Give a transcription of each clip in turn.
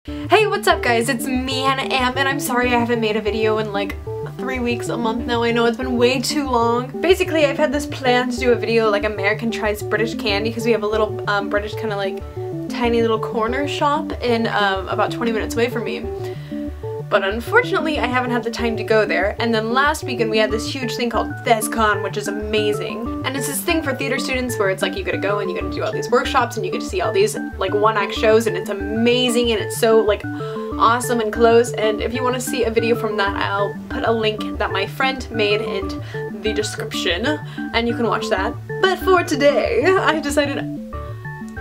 Hey, what's up guys? It's me, HannahM, and I'm sorry I haven't made a video in like 3 weeks, a month now. I know it's been way too long. Basically, I've had this plan to do a video like American tries British candy because we have a little British kind of like tiny little corner shop in about 20 minutes away from me. But unfortunately, I haven't had the time to go there. And then last weekend we had this huge thing called THESCON, which is amazing. And it's this thing for theater students where it's like you gotta go and you gotta do all these workshops and you get to see all these like one-act shows, and it's amazing and it's so like awesome and close. And if you want to see a video from that, I'll put a link that my friend made in the description and you can watch that. But for today,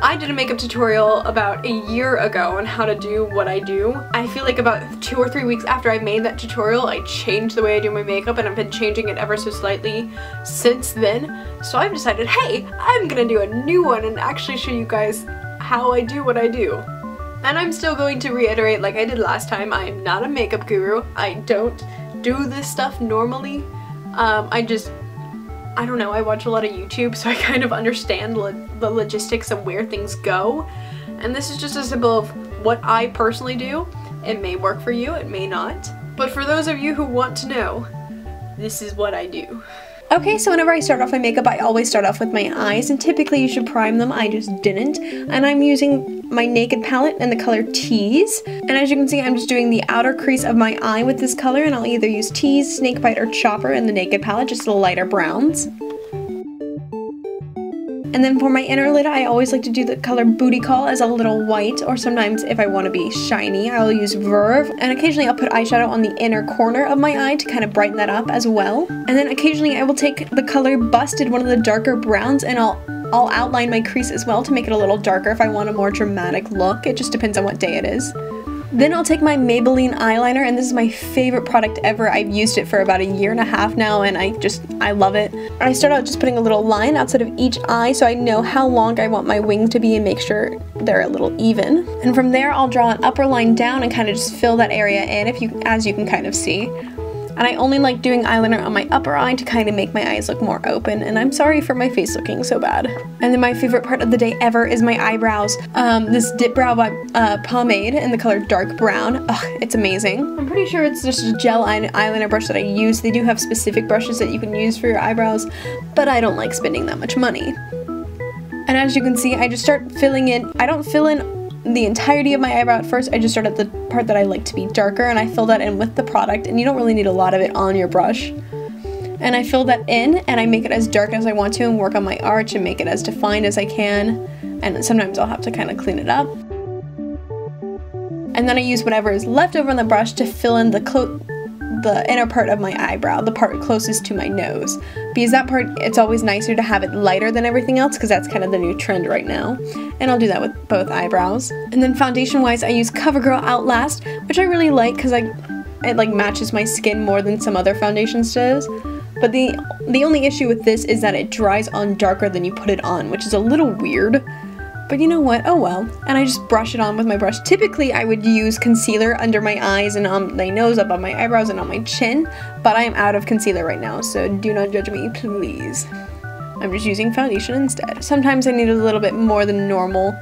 I did a makeup tutorial about a year ago on how to do what I do. I feel like about 2 or 3 weeks after I made that tutorial, I changed the way I do my makeup, and I've been changing it ever so slightly since then. So I've decided, hey, I'm gonna do a new one and actually show you guys how I do what I do. And I'm still going to reiterate, like I did last time, I'm not a makeup guru. I don't do this stuff normally. I don't know, I watch a lot of YouTube, so I kind of understand the logistics of where things go. And this is just a symbol of what I personally do. It may work for you, it may not. But for those of you who want to know, this is what I do. Okay, so whenever I start off my makeup, I always start off with my eyes, and typically you should prime them. I just didn't. And I'm using my Naked palette in the color Tease. And as you can see, I'm just doing the outer crease of my eye with this color, and I'll either use Tease, Snakebite, or Chopper in the Naked palette, just the lighter browns. And then for my inner lid, I always like to do the color Booty Call as a little white, or sometimes if I want to be shiny, I'll use Verve. And occasionally I'll put eyeshadow on the inner corner of my eye to kind of brighten that up as well. And then occasionally I will take the color Busted, one of the darker browns, and I'll outline my crease as well to make it a little darker if I want a more dramatic look. It just depends on what day it is. Then I'll take my Maybelline eyeliner, and this is my favorite product ever. I've used it for about 1.5 years now, and I love it. I start out just putting a little line outside of each eye so I know how long I want my wing to be and make sure they're a little even. And from there, I'll draw an upper line down and kind of just fill that area in, as you can kind of see. And I only like doing eyeliner on my upper eye to kind of make my eyes look more open, and I'm sorry for my face looking so bad. And then my favorite part of the day ever is my eyebrows. This Dip Brow pomade in the color Dark Brown. Ugh, it's amazing. I'm pretty sure it's just a gel eyeliner brush that I use. They do have specific brushes that you can use for your eyebrows, but I don't like spending that much money. And as you can see, I just start filling in. I don't fill in the entirety of my eyebrow at first. I just start at the part that I like to be darker, and I fill that in with the product, and you don't really need a lot of it on your brush. And I fill that in, and I make it as dark as I want to and work on my arch and make it as defined as I can, and sometimes I'll have to kind of clean it up. And then I use whatever is left over on the brush to fill in the inner part of my eyebrow, the part closest to my nose. Because that part, it's always nicer to have it lighter than everything else, because that's kind of the new trend right now. And I'll do that with both eyebrows. And then foundation wise, I use CoverGirl Outlast, which I really like because it like matches my skin more than some other foundations does. But the only issue with this is that it dries on darker than you put it on, which is a little weird. But you know what, oh well. And I just brush it on with my brush. Typically I would use concealer under my eyes and on my nose, above my eyebrows, and on my chin, but I am out of concealer right now, so do not judge me, please. I'm just using foundation instead. Sometimes I need a little bit more than normal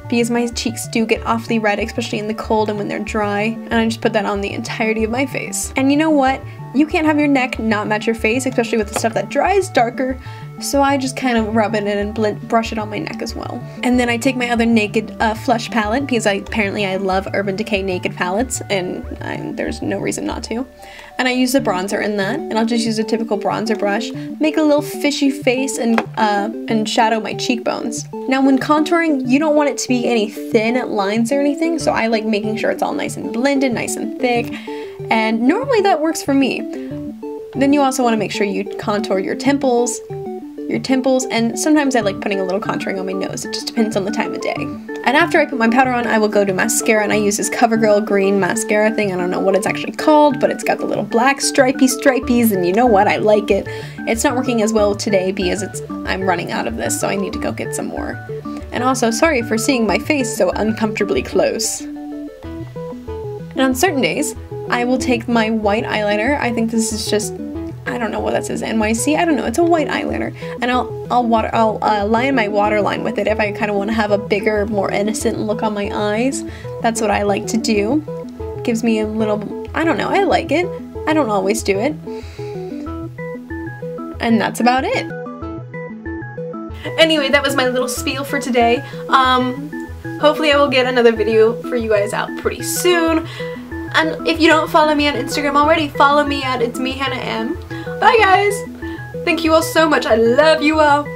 because my cheeks do get awfully red, especially in the cold and when they're dry, and I just put that on the entirety of my face. And you know what? You can't have your neck not match your face, especially with the stuff that dries darker, so I just kind of rub it in and brush it on my neck as well. And then I take my other Naked Flush palette, because apparently I love Urban Decay Naked palettes, and there's no reason not to. And I use the bronzer in that, and I'll just use a typical bronzer brush, make a little fishy face, and shadow my cheekbones. Now when contouring, you don't want it to be any thin lines or anything, so I like making sure it's all nice and blended, nice and thick, and normally that works for me. Then you also want to make sure you contour your temples, and sometimes I like putting a little contouring on my nose. It just depends on the time of day. And after I put my powder on, I will go to mascara, and I use this CoverGirl green mascara thing. I don't know what it's actually called, but it's got the little black stripies, and you know what? I like it. It's not working as well today because I'm running out of this, so I need to go get some more. And also, sorry for seeing my face so uncomfortably close. And on certain days, I will take my white eyeliner. I think this is just, I don't know what that says, NYC, I don't know, it's a white eyeliner, and I'll line my waterline with it if I kind of want to have a bigger, more innocent look on my eyes. That's what I like to do. Gives me a little, I don't know, I like it. I don't always do it. And that's about it. Anyway, that was my little spiel for today. Hopefully I will get another video for you guys out pretty soon. And if you don't follow me on Instagram already, follow me at ItsMeHannahM. Bye guys! Thank you all so much. I love you all.